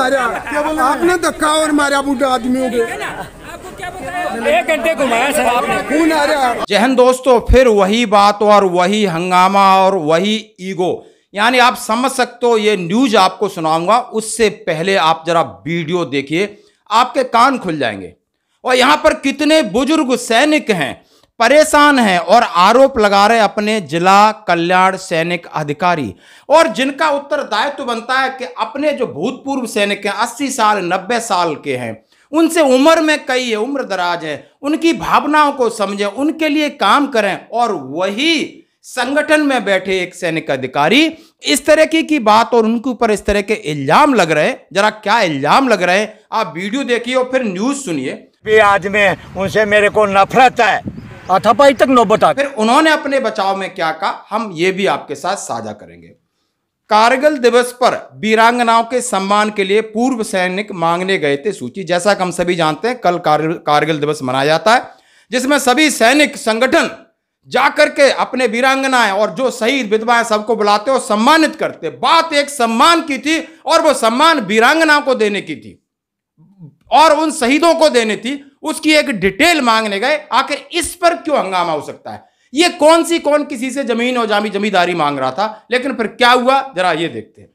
मारा, आपने धक्का और मारा बूढ़ा आदमियों के, 1 घंटे घुमाया सर आपने, खून आ रहा। जय हिंद दोस्तों, फिर वही बात और वही हंगामा और वही ईगो, यानी आप समझ सकते हो। ये न्यूज आपको सुनाऊंगा, उससे पहले आप जरा वीडियो देखिए, आपके कान खुल जाएंगे। और यहां पर कितने बुजुर्ग सैनिक हैं, परेशान हैं और आरोप लगा रहे अपने जिला कल्याण सैनिक अधिकारी, और जिनका उत्तरदायित्व बनता है कि अपने जो भूतपूर्व सैनिक हैं 80 साल 90 साल के हैं, उनसे उम्र में कई है, उम्र दराज है, उनकी भावनाओं को समझें, उनके लिए काम करें। और वही संगठन में बैठे एक सैनिक अधिकारी इस तरह की बात और उनके ऊपर इस तरह के इल्जाम लग रहे हैं। जरा क्या इल्जाम लग रहे हैं आप वीडियो देखिए और फिर न्यूज सुनिए। आज में उनसे मेरे को नफरत है, अथापाई तक नौबत आ। फिर उन्होंने अपने बचाव में क्या कहा, हम ये भी आपके साथ साझा करेंगे। कारगिल दिवस पर वीरांगनाओं के सम्मान के लिए पूर्व सैनिक मांगने गए थे सूची। जैसा कि हम सभी जानते हैं, कल कारगिल दिवस मनाया जाता है, जिसमें सभी सैनिक संगठन जाकर के अपने वीरांगनाएं और जो शहीद विधवाएं सबको बुलाते और सम्मानित करते। बात एक सम्मान की थी और वो सम्मान वीरांगनाओं को देने की थी और उन शहीदों को देनी थी, उसकी एक डिटेल मांगने गए। आखिर इस पर क्यों हंगामा हो सकता है? ये कौन किसी से जमीन और जमींदारी मांग रहा था, लेकिन फिर क्या हुआ जरा ये देखते हैं।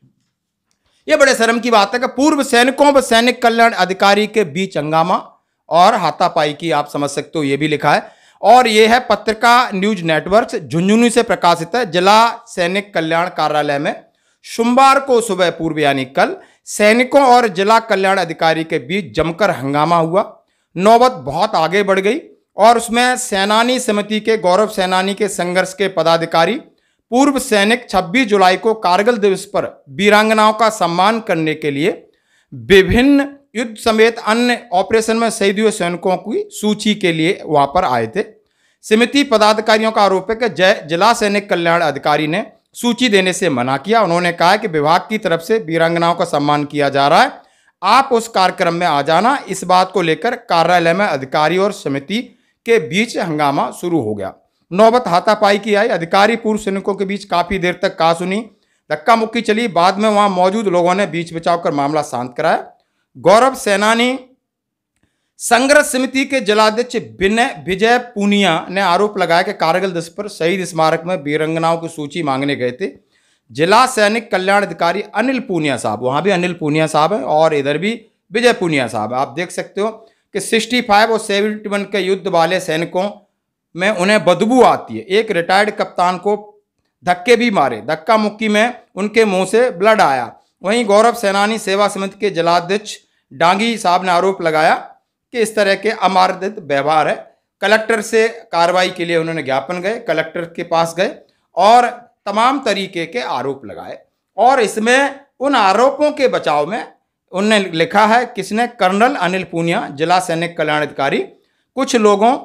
ये बड़े शर्म की बात है कि पूर्व सैनिकों व सैनिक कल्याण अधिकारी के बीच हंगामा और हाथापाई की, आप समझ सकते हो, ये भी लिखा है। और ये है पत्रिका न्यूज नेटवर्क झुंझुनू से प्रकाशित है। जिला सैनिक कल्याण कार्यालय में सोमवार को सुबह पूर्व यानी कल सैनिकों और जिला कल्याण अधिकारी के बीच जमकर हंगामा हुआ। नौबत बहुत आगे बढ़ गई और उसमें सेनानी समिति के गौरव सेनानी के संघर्ष के पदाधिकारी पूर्व सैनिक 26 जुलाई को कारगिल दिवस पर वीरांगनाओं का सम्मान करने के लिए विभिन्न युद्ध समेत अन्य ऑपरेशन में शहीद हुए सैनिकों की सूची के लिए वहां पर आए थे। समिति पदाधिकारियों का आरोप है कि जिला सैनिक कल्याण अधिकारी ने सूची देने से मना किया। उन्होंने कहा कि विभाग की तरफ से वीरांगनाओं का सम्मान किया जा रहा है, आप उस कार्यक्रम में आ जाना। इस बात को लेकर कार्यालय में अधिकारी और समिति के बीच हंगामा शुरू हो गया। नौबत हाथापाई की आई। अधिकारी पूर्व सैनिकों के बीच काफी देर तक कहा सुनी, धक्का मुक्की चली। बाद में वहां मौजूद लोगों ने बीच बचाव कर मामला शांत कराया। गौरव सेनानी संघर्ष समिति के जिलाध्यक्ष विजय पूनिया ने आरोप लगाया कि कारगिल दिवस पर शहीद स्मारक में वीरांगनाओं की सूची मांगने गए थे। जिला सैनिक कल्याण अधिकारी अनिल पूनिया साहब, वहां भी अनिल पूनिया साहब हैं और इधर भी विजय पूनिया साहब। आप देख सकते हो कि 65 और 71 के युद्ध वाले सैनिकों में उन्हें बदबू आती है। एक रिटायर्ड कप्तान को धक्के भी मारे, धक्का मुक्की में उनके मुंह से ब्लड आया। वहीं गौरव सेनानी सेवा समिति के जिलाध्यक्ष डांगी साहब ने आरोप लगाया कि इस तरह के अमानविक व्यवहार है। कलेक्टर से कार्रवाई के लिए उन्होंने ज्ञापन गए, कलेक्टर के पास गए और तमाम तरीके के आरोप लगाए। और इसमें उन आरोपों के बचाव में उन्होंने लिखा है, किसने? कर्नल अनिल पूनिया, जिला सैनिक कल्याण अधिकारी। कुछ लोगों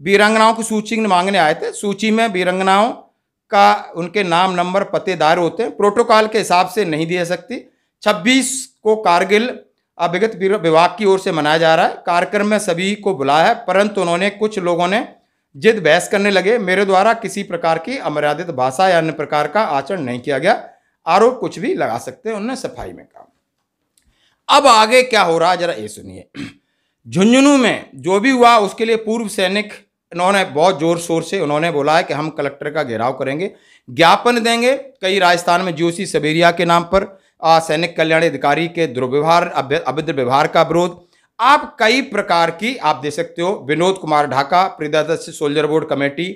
वीरांगनाओं की सूची मांगने आए थे। सूची में वीरांगनाओं का उनके नाम नंबर पते दायर होते हैं, प्रोटोकॉल के हिसाब से नहीं दिए सकती। 26 को कारगिल विगत विभाग की ओर से मनाया जा रहा है। कार्यक्रम में सभी को बुलाया है, परंतु उन्होंने कुछ लोगों ने जिद बहस करने लगे। मेरे द्वारा किसी प्रकार की अमर्यादित भाषा या अन्य प्रकार का आचरण नहीं किया गया। आरोप कुछ भी लगा सकते हैं, उन्होंने सफाई में कहा। अब आगे क्या हो रहा है जरा ये सुनिए। झुंझुनू में जो भी हुआ उसके लिए पूर्व सैनिक इन्होंने बहुत जोर शोर से उन्होंने बोला है कि हम कलेक्टर का घेराव करेंगे, ज्ञापन देंगे। कई राजस्थान में जोशी सबेरिया के नाम पर सैनिक कल्याण अधिकारी के दुर्व्यवहार, अभद्र व्यवहार का विरोध। आप कई प्रकार की आप दे सकते हो। Vinod Kumar Dhaka, Priyadarshi soldier board committee,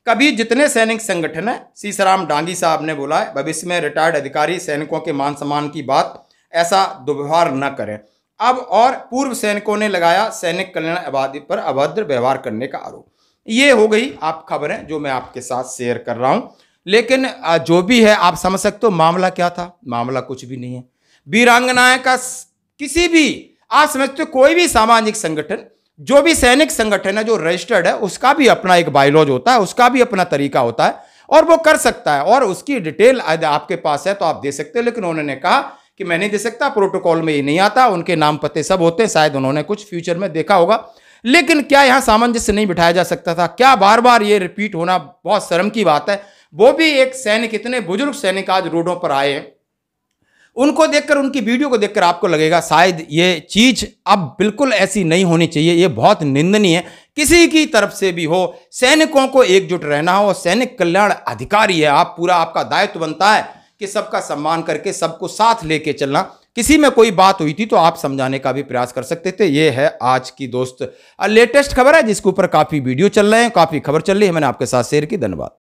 कभी जितने सैनिक संगठन है, सीसाराम डांगी साहब ने बोला है भविष्य में रिटायर्ड अधिकारी सैनिकों के मान सम्मान की बात ऐसा दुर्व्यवहार न करें। अब और पूर्व सैनिकों ने लगाया सैनिक कल्याण आबादी पर अभद्र व्यवहार करने का आरोप। ये हो गई आप खबरें जो मैं आपके साथ शेयर कर रहा हूं। लेकिन जो भी है आप समझ सकते हो मामला क्या था। मामला कुछ भी नहीं है। वीरांगनाएं का किसी भी आप समझते हो कोई भी सामाजिक संगठन, जो भी सैनिक संगठन है जो रजिस्टर्ड है, उसका भी अपना एक बायलॉज होता है, उसका भी अपना तरीका होता है और वो कर सकता है और उसकी डिटेल आपके पास है तो आप दे सकते हो। लेकिन उन्होंने कहा कि मैं नहीं दे सकता, प्रोटोकॉल में ये नहीं आता, उनके नाम पते सब होते हैं। शायद उन्होंने कुछ फ्यूचर में देखा होगा। लेकिन क्या यहां सामंजस्य नहीं बिठाया जा सकता था? क्या बार बार ये रिपीट होना बहुत शर्म की बात है। वो भी एक सैनिक, इतने बुजुर्ग सैनिक आज रोडों पर आए हैं उनको देखकर, उनकी वीडियो को देखकर आपको लगेगा शायद ये चीज अब बिल्कुल ऐसी नहीं होनी चाहिए, ये बहुत निंदनीय है किसी की तरफ से भी हो। सैनिकों को एकजुट रहना हो, सैनिक कल्याण अधिकारी है आप, पूरा आपका दायित्व बनता है कि सबका सम्मान करके सबको साथ लेके चलना। किसी में कोई बात हुई थी तो आप समझाने का भी प्रयास कर सकते थे। ये है आज की दोस्त लेटेस्ट खबर है जिसके ऊपर काफी वीडियो चल रहे हैं, काफी खबर चल रही है, मैंने आपके साथ शेयर की। धन्यवाद।